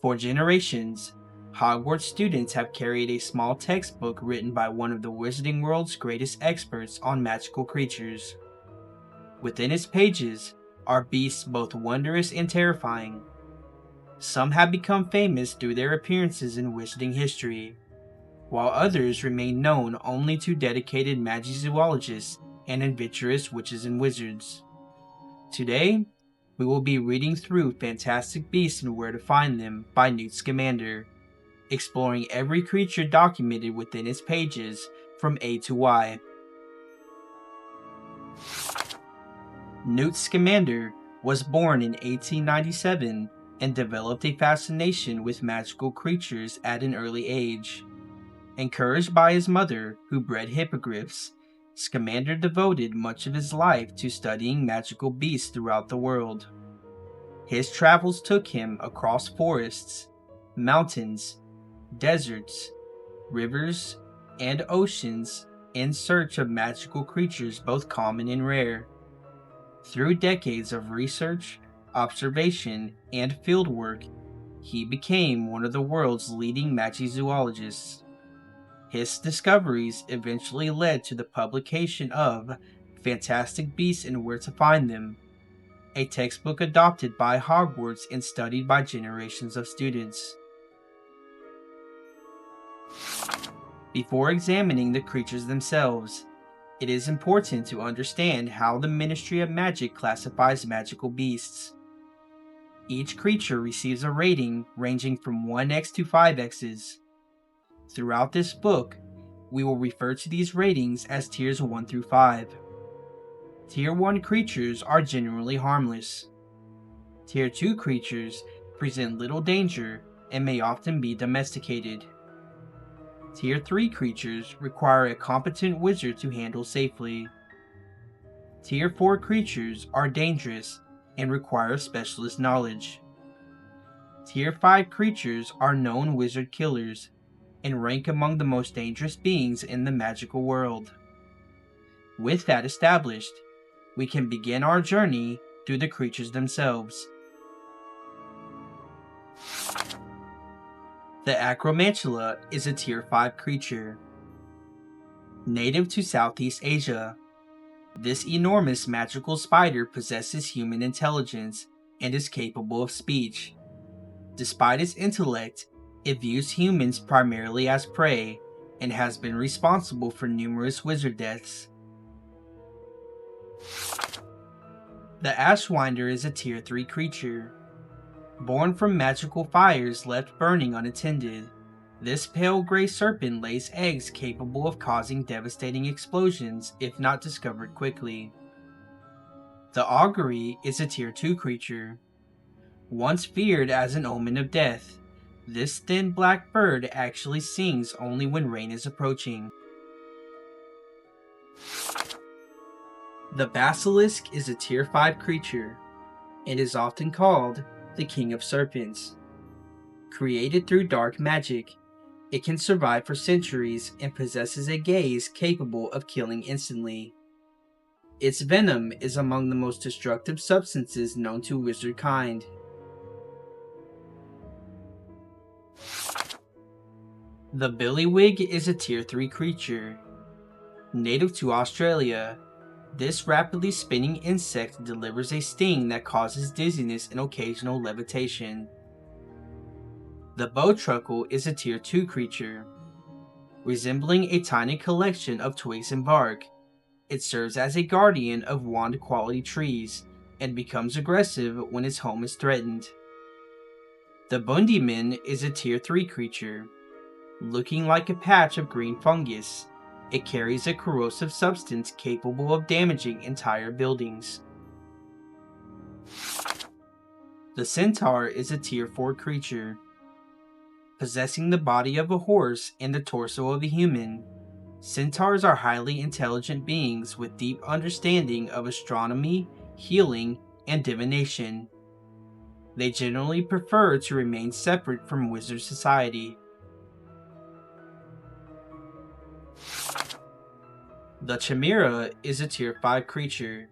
For generations, Hogwarts students have carried a small textbook written by one of the Wizarding World's greatest experts on magical creatures. Within its pages are beasts both wondrous and terrifying. Some have become famous through their appearances in wizarding history, while others remain known only to dedicated magizoologists and adventurous witches and wizards. Today, we will be reading through Fantastic Beasts and Where to Find Them by Newt Scamander, exploring every creature documented within its pages from A to Y. Newt Scamander was born in 1897 and developed a fascination with magical creatures at an early age. Encouraged by his mother, who bred hippogriffs, Scamander devoted much of his life to studying magical beasts throughout the world. His travels took him across forests, mountains, deserts, rivers, and oceans in search of magical creatures both common and rare. Through decades of research, observation, and fieldwork, he became one of the world's leading magizoologists. His discoveries eventually led to the publication of Fantastic Beasts and Where to Find Them, a textbook adopted by Hogwarts and studied by generations of students. Before examining the creatures themselves, it is important to understand how the Ministry of Magic classifies magical beasts. Each creature receives a rating ranging from 1x to 5x's. Throughout this book, we will refer to these ratings as tiers 1 through 5. Tier 1 creatures are generally harmless. Tier 2 creatures present little danger and may often be domesticated. Tier 3 creatures require a competent wizard to handle safely. Tier 4 creatures are dangerous and require specialist knowledge. Tier 5 creatures are known wizard killers and rank among the most dangerous beings in the magical world. With that established, we can begin our journey through the creatures themselves. The Acromantula is a Tier 5 creature. Native to Southeast Asia, this enormous magical spider possesses human intelligence and is capable of speech. Despite its intellect, it views humans primarily as prey and has been responsible for numerous wizard deaths. The Ashwinder is a Tier 3 creature. Born from magical fires left burning unattended, this pale gray serpent lays eggs capable of causing devastating explosions if not discovered quickly. The Augury is a Tier 2 creature. Once feared as an omen of death, this thin black bird actually sings only when rain is approaching. The Basilisk is a Tier 5 creature. It is often called the King of Serpents. Created through dark magic, it can survive for centuries and possesses a gaze capable of killing instantly. Its venom is among the most destructive substances known to wizard kind. The Billywig is a Tier 3 creature. Native to Australia, this rapidly spinning insect delivers a sting that causes dizziness and occasional levitation. The Bowtruckle is a Tier 2 creature. Resembling a tiny collection of twigs and bark, it serves as a guardian of wand-quality trees and becomes aggressive when its home is threatened. The Bundyman is a Tier 3 creature. Looking like a patch of green fungus, it carries a corrosive substance capable of damaging entire buildings. The Centaur is a Tier 4 creature. Possessing the body of a horse and the torso of a human, centaurs are highly intelligent beings with deep understanding of astronomy, healing, and divination. They generally prefer to remain separate from wizard society. The Chimera is a Tier 5 creature.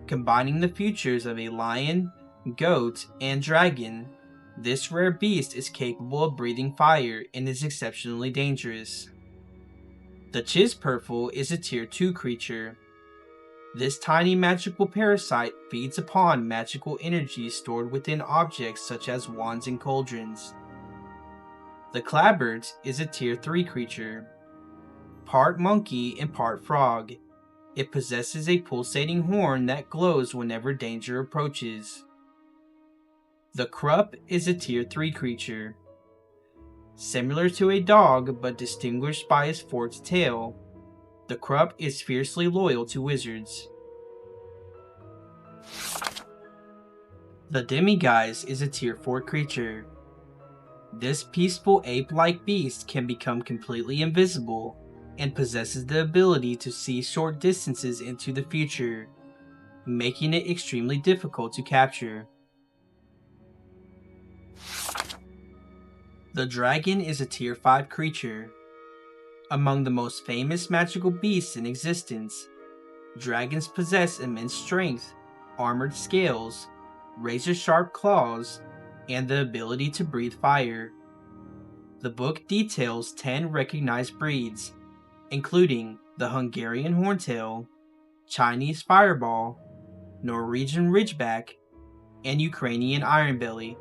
Combining the features of a lion, goat, and dragon, This rare beast is capable of breathing fire and is exceptionally dangerous. The Chispurple is a Tier 2 creature. This tiny magical parasite feeds upon magical energy stored within objects such as wands and cauldrons. The Clabbert is a Tier 3 creature. Part monkey and part frog, it possesses a pulsating horn that glows whenever danger approaches. The Krupp is a Tier 3 creature. Similar to a dog but distinguished by its forked tail, the Krupp is fiercely loyal to wizards. The Demiguise is a Tier 4 creature. This peaceful ape-like beast can become completely invisible and possesses the ability to see short distances into the future, making it extremely difficult to capture. The Dragon is a Tier 5 creature. Among the most famous magical beasts in existence, dragons possess immense strength, armored scales, razor-sharp claws, and the ability to breathe fire. The book details 10 recognized breeds, including the Hungarian Horntail, Chinese Fireball, Norwegian Ridgeback, and Ukrainian Ironbelly.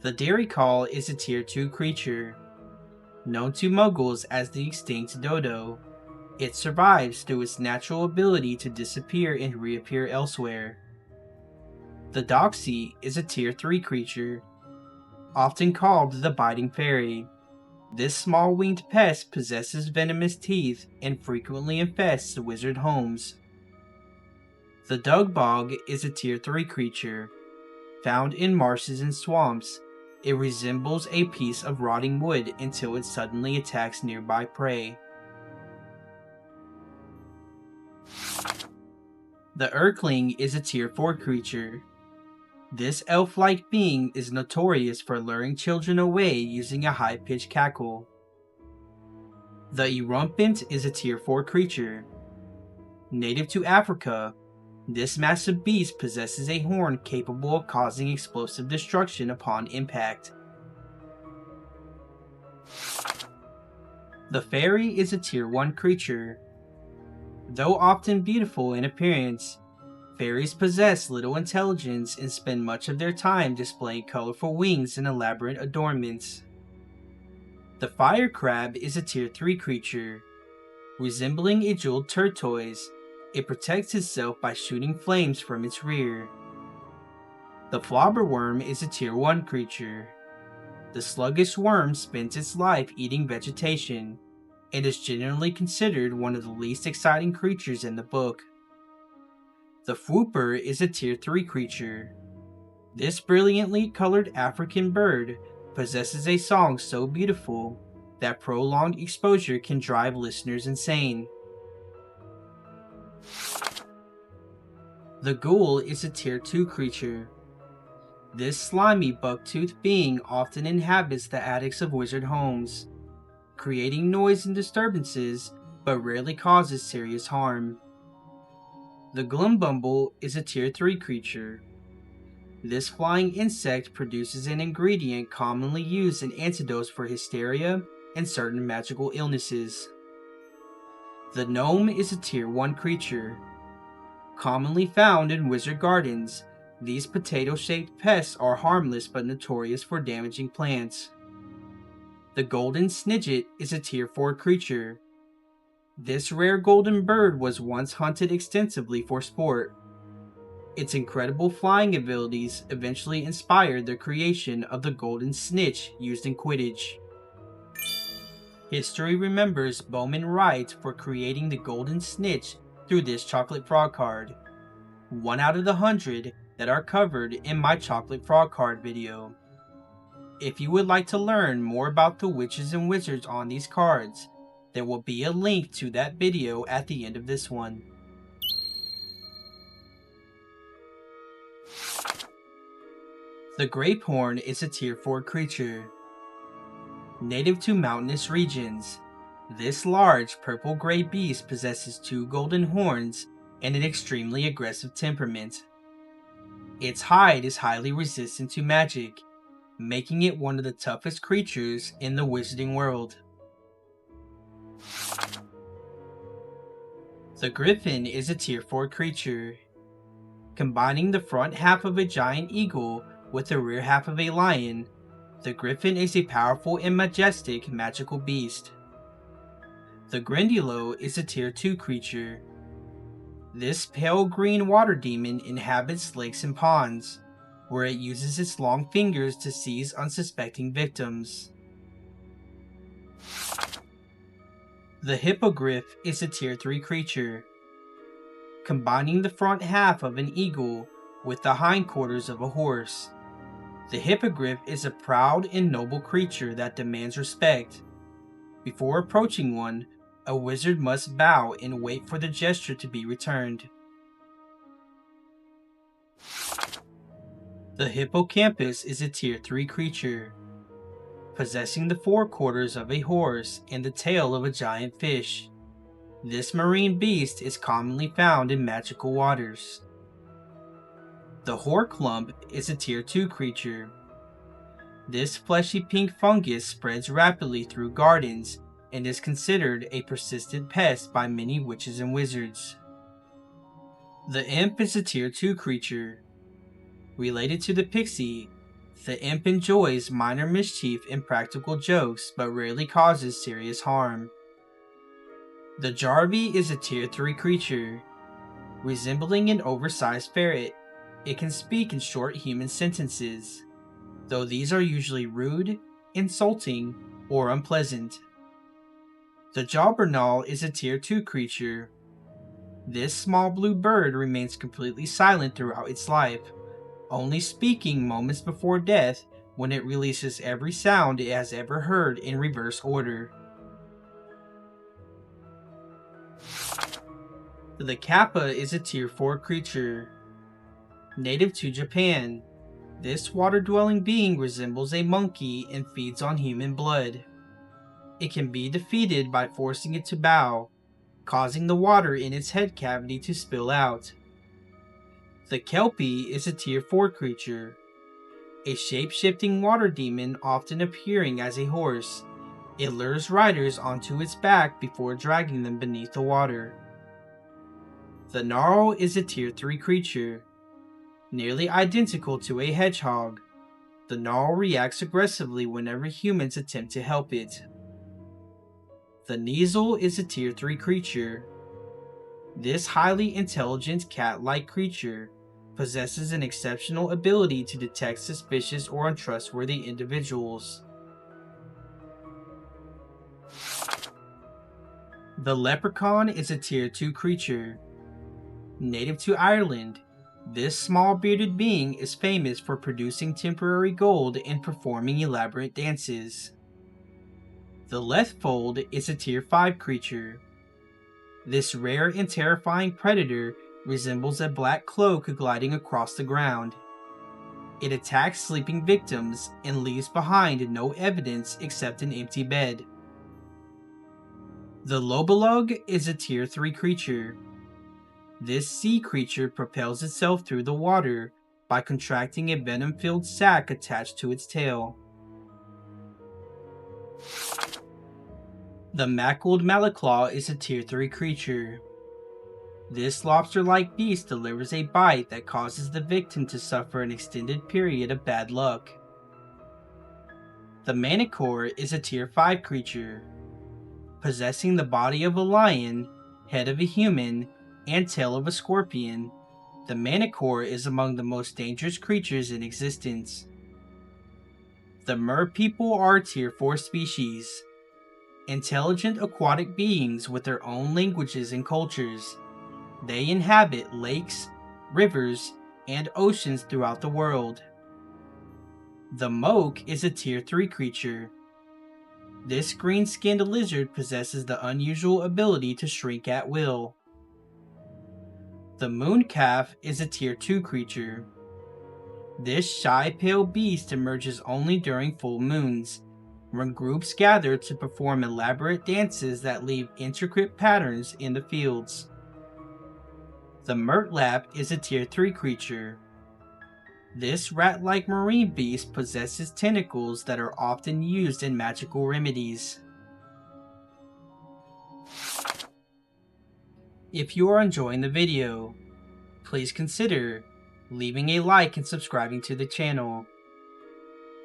The Dairycall is a Tier 2 creature. Known to Muggles as the extinct dodo, it survives through its natural ability to disappear and reappear elsewhere. The Doxy is a Tier 3 creature, often called the Biting Fairy. This small winged pest possesses venomous teeth and frequently infests wizard homes. The Dugbog is a Tier 3 creature. Found in marshes and swamps, it resembles a piece of rotting wood until it suddenly attacks nearby prey. The Urkling is a Tier 4 creature. This elf-like being is notorious for luring children away using a high-pitched cackle. The Erumpent is a Tier 4 creature. Native to Africa, this massive beast possesses a horn capable of causing explosive destruction upon impact. The Fairy is a Tier 1 creature. Though often beautiful in appearance, fairies possess little intelligence and spend much of their time displaying colorful wings and elaborate adornments. The Fire Crab is a Tier 3 creature. Resembling a jeweled tortoise, it protects itself by shooting flames from its rear. The Flobberworm is a Tier 1 creature. The sluggish worm spends its life eating vegetation, and is generally considered one of the least exciting creatures in the book. The Fwooper is a Tier 3 creature. This brilliantly colored African bird possesses a song so beautiful that prolonged exposure can drive listeners insane. The Ghoul is a Tier 2 creature. This slimy buck-toothed being often inhabits the attics of wizard homes, creating noise and disturbances, but rarely causes serious harm. The Glumbumble is a Tier 3 creature. This flying insect produces an ingredient commonly used in antidotes for hysteria and certain magical illnesses. The Gnome is a Tier 1 creature. Commonly found in wizard gardens, these potato-shaped pests are harmless but notorious for damaging plants. The Golden Snidget is a Tier 4 creature. This rare golden bird was once hunted extensively for sport. Its incredible flying abilities eventually inspired the creation of the Golden Snitch used in Quidditch. History remembers Bowman Wright for creating the Golden Snitch through this chocolate frog card, 1 out of the 100 that are covered in my chocolate frog card video. If you would like to learn more about the witches and wizards on these cards, there will be a link to that video at the end of this one. The Grapehorn is a Tier 4 creature. Native to mountainous regions, this large purple-gray beast possesses 2 golden horns and an extremely aggressive temperament. Its hide is highly resistant to magic, making it one of the toughest creatures in the wizarding world. The griffin is a tier 4 creature. Combining the front half of a giant eagle with the rear half of a lion, the griffin is a powerful and majestic magical beast. The Grindylow is a tier 2 creature. This pale green water demon inhabits lakes and ponds, where it uses its long fingers to seize unsuspecting victims. The Hippogriff is a tier 3 creature. Combining the front half of an eagle with the hindquarters of a horse, the Hippogriff is a proud and noble creature that demands respect. Before approaching one, a wizard must bow and wait for the gesture to be returned. The Hippocampus is a tier 3 creature. Possessing the forequarters of a horse and the tail of a giant fish, this marine beast is commonly found in magical waters. The Horklump is a tier 2 creature. This fleshy pink fungus spreads rapidly through gardens and is considered a persistent pest by many witches and wizards. The Imp is a tier 2 creature. Related to the pixie, the Imp enjoys minor mischief and practical jokes but rarely causes serious harm. The Jarvie is a tier 3 creature. Resembling an oversized ferret, it can speak in short human sentences, though these are usually rude, insulting, or unpleasant. The Jobberknoll is a tier 2 creature. This small blue bird remains completely silent throughout its life, only speaking moments before death when it releases every sound it has ever heard in reverse order. The Kappa is a tier 4 creature. Native to Japan, this water-dwelling being resembles a monkey and feeds on human blood. It can be defeated by forcing it to bow, causing the water in its head cavity to spill out. The Kelpie is a tier 4 creature. A shape-shifting water demon often appearing as a horse, it lures riders onto its back before dragging them beneath the water. The Gnarl is a tier 3 creature. Nearly identical to a hedgehog, the Gnarl reacts aggressively whenever humans attempt to help it. The Kneazle is a tier 3 creature. This highly intelligent cat-like creature possesses an exceptional ability to detect suspicious or untrustworthy individuals. The Leprechaun is a tier 2 creature. Native to Ireland, this small bearded being is famous for producing temporary gold and performing elaborate dances. The Lethfold is a tier 5 creature. This rare and terrifying predator resembles a black cloak gliding across the ground. It attacks sleeping victims and leaves behind no evidence except an empty bed. The Lobalug is a tier 3 creature. This sea creature propels itself through the water by contracting a venom-filled sac attached to its tail. The Mackled Malaclaw is a tier 3 creature. This lobster-like beast delivers a bite that causes the victim to suffer an extended period of bad luck. The Manicore is a tier 5 creature. Possessing the body of a lion, head of a human, and tail of a scorpion, the Manicore is among the most dangerous creatures in existence. The Merpeople are a tier 4 species. Intelligent aquatic beings with their own languages and cultures. They inhabit lakes, rivers, and oceans throughout the world. The Moke is a tier 3 creature. This green-skinned lizard possesses the unusual ability to shrink at will. The Mooncalf is a tier 2 creature. This shy pale beast emerges only during full moons, when groups gather to perform elaborate dances that leave intricate patterns in the fields. The Murtlap is a tier 3 creature. This rat-like marine beast possesses tentacles that are often used in magical remedies. If you are enjoying the video, please consider leaving a like and subscribing to the channel.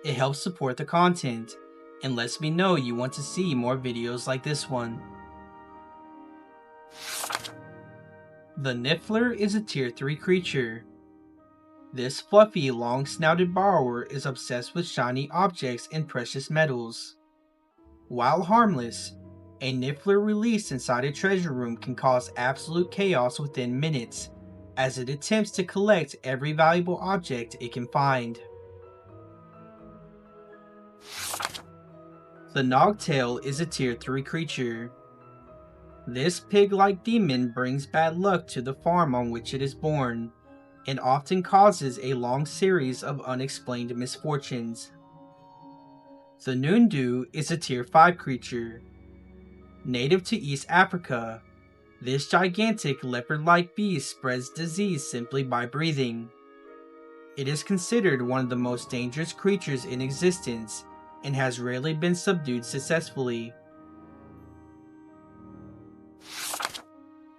It helps support the content and lets me know you want to see more videos like this one. The Niffler is a tier 3 creature. This fluffy, long-snouted borrower is obsessed with shiny objects and precious metals. While harmless, a Niffler released inside a treasure room can cause absolute chaos within minutes, as it attempts to collect every valuable object it can find. The Nogtail is a tier 3 creature. This pig-like demon brings bad luck to the farm on which it is born, and often causes a long series of unexplained misfortunes. The Nundu is a tier 5 creature. Native to East Africa, this gigantic leopard-like beast spreads disease simply by breathing. It is considered one of the most dangerous creatures in existence and has rarely been subdued successfully.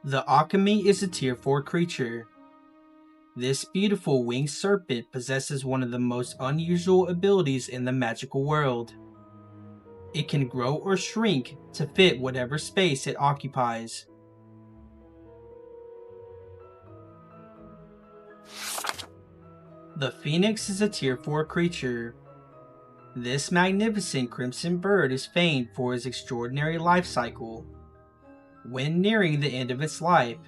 The Akami is a tier 4 creature. This beautiful winged serpent possesses one of the most unusual abilities in the magical world. It can grow or shrink to fit whatever space it occupies. The Phoenix is a tier 4 creature. This magnificent crimson bird is famed for its extraordinary life cycle. When nearing the end of its life,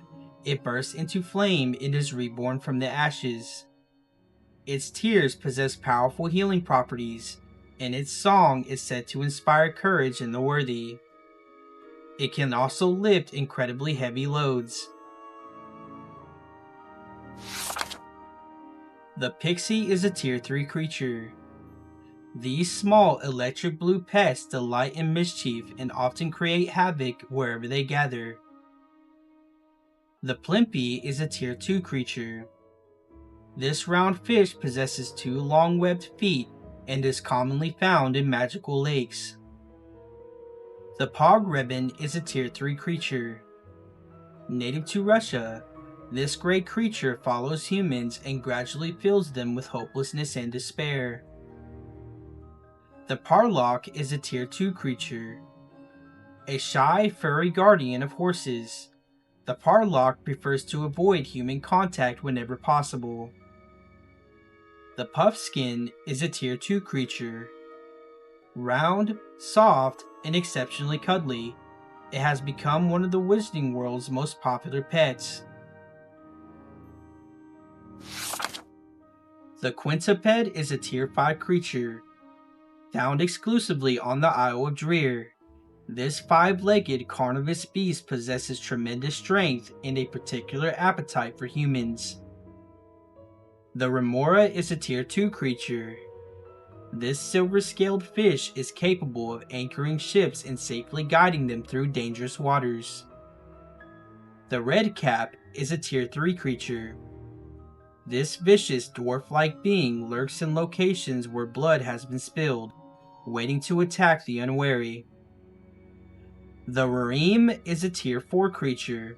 it bursts into flame and is reborn from the ashes. Its tears possess powerful healing properties, and its song is said to inspire courage in the worthy. It can also lift incredibly heavy loads. The Pixie is a tier 3 creature. These small electric blue pests delight in mischief and often create havoc wherever they gather. The Plimpy is a tier 2 creature. This round fish possesses 2 long webbed feet and is commonly found in magical lakes. The Pogrebin is a tier 3 creature. Native to Russia, this great creature follows humans and gradually fills them with hopelessness and despair. The Parlock is a tier 2 creature. A shy, furry guardian of horses, the Parlock prefers to avoid human contact whenever possible. The Puffskin is a tier 2 creature. Round, soft, and exceptionally cuddly, it has become one of the Wizarding World's most popular pets. The Quintuped is a tier 5 creature. Found exclusively on the Isle of Dreer, this 5-legged carnivorous beast possesses tremendous strength and a particular appetite for humans. The Remora is a tier 2 creature. This silver-scaled fish is capable of anchoring ships and safely guiding them through dangerous waters. The Redcap is a tier 3 creature. This vicious dwarf-like being lurks in locations where blood has been spilled, waiting to attack the unwary. The Reem is a tier 4 creature.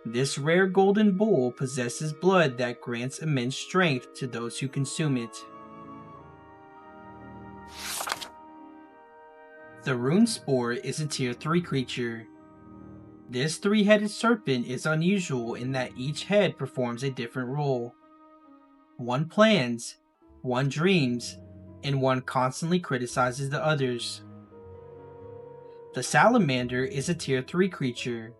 This rare golden bull possesses blood that grants immense strength to those who consume it. The Runespore is a tier 3 creature. This 3-headed serpent is unusual in that each head performs a different role. One plans, one dreams, and one constantly criticizes the others. The Salamander is a tier 3 creature.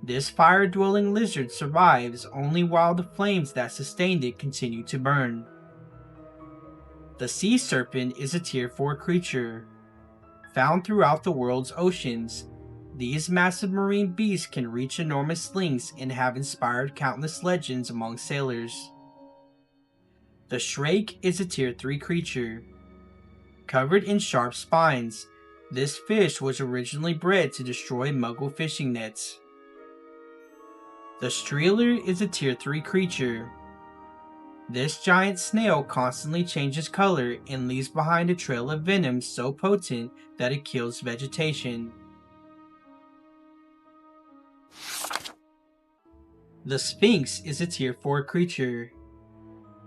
This fire-dwelling lizard survives only while the flames that sustained it continue to burn. The Sea Serpent is a tier 4 creature. Found throughout the world's oceans, these massive marine beasts can reach enormous lengths and have inspired countless legends among sailors. The Shrake is a tier 3 creature. Covered in sharp spines, this fish was originally bred to destroy Muggle fishing nets. The Streeler is a tier 3 creature. This giant snail constantly changes color and leaves behind a trail of venom so potent that it kills vegetation. The Sphinx is a Tier 4 creature.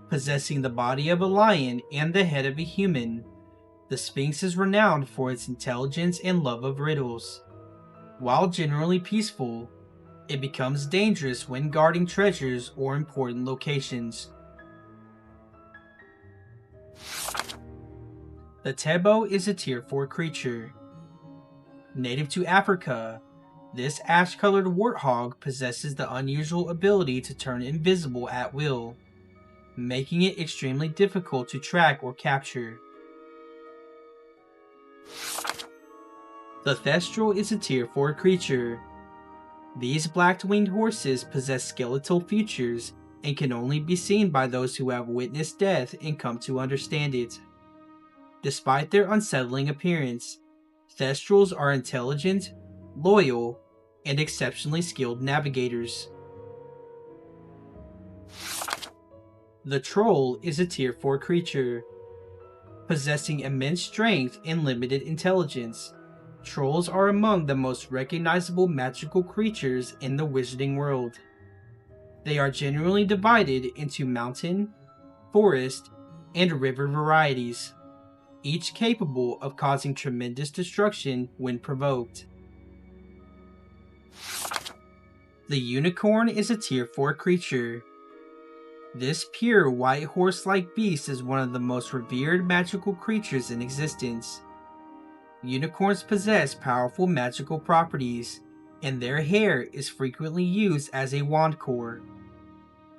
Possessing the body of a lion and the head of a human, the Sphinx is renowned for its intelligence and love of riddles. While generally peaceful, it becomes dangerous when guarding treasures or important locations. The Tebo is a Tier 4 creature. Native to Africa, this ash-colored warthog possesses the unusual ability to turn invisible at will, making it extremely difficult to track or capture. The Thestral is a Tier 4 creature. These black-winged horses possess skeletal features and can only be seen by those who have witnessed death and come to understand it. Despite their unsettling appearance, Thestrals are intelligent, loyal, and exceptionally skilled navigators. The Troll is a Tier 4 creature. Possessing immense strength and limited intelligence, trolls are among the most recognizable magical creatures in the wizarding world. They are generally divided into mountain, forest, and river varieties, each capable of causing tremendous destruction when provoked. The Unicorn is a Tier 4 creature. This pure white horse-like beast is one of the most revered magical creatures in existence. Unicorns possess powerful magical properties, and their hair is frequently used as a wand core.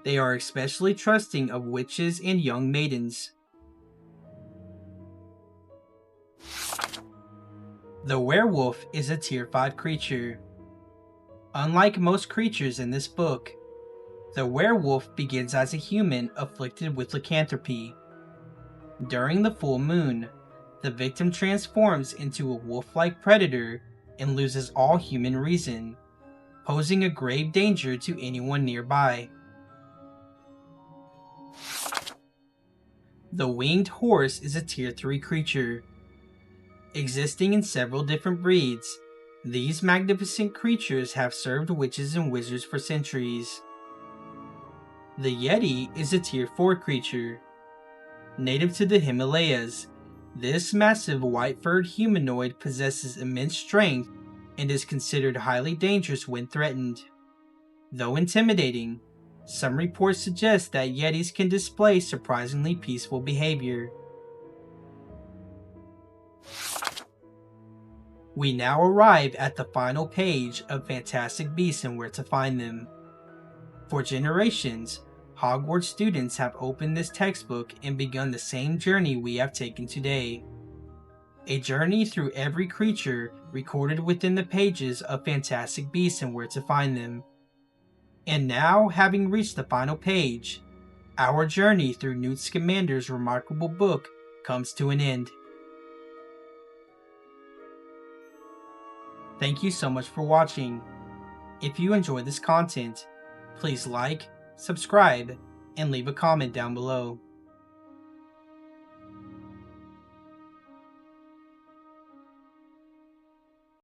They are especially trusting of witches and young maidens. The Werewolf is a Tier 5 creature. Unlike most creatures in this book, the werewolf begins as a human afflicted with lycanthropy. During the full moon, the victim transforms into a wolf-like predator and loses all human reason, posing a grave danger to anyone nearby. The Winged Horse is a Tier 3 creature. Existing in several different breeds, these magnificent creatures have served witches and wizards for centuries. The Yeti is a Tier 4 creature. Native to the Himalayas, this massive white-furred humanoid possesses immense strength and is considered highly dangerous when threatened. Though intimidating, some reports suggest that Yetis can display surprisingly peaceful behavior. We now arrive at the final page of Fantastic Beasts and Where to Find Them. For generations, Hogwarts students have opened this textbook and begun the same journey we have taken today. A journey through every creature recorded within the pages of Fantastic Beasts and Where to Find Them. And now, having reached the final page, our journey through Newt Scamander's remarkable book comes to an end. Thank you so much for watching. If you enjoy this content, please like, subscribe, and leave a comment down below.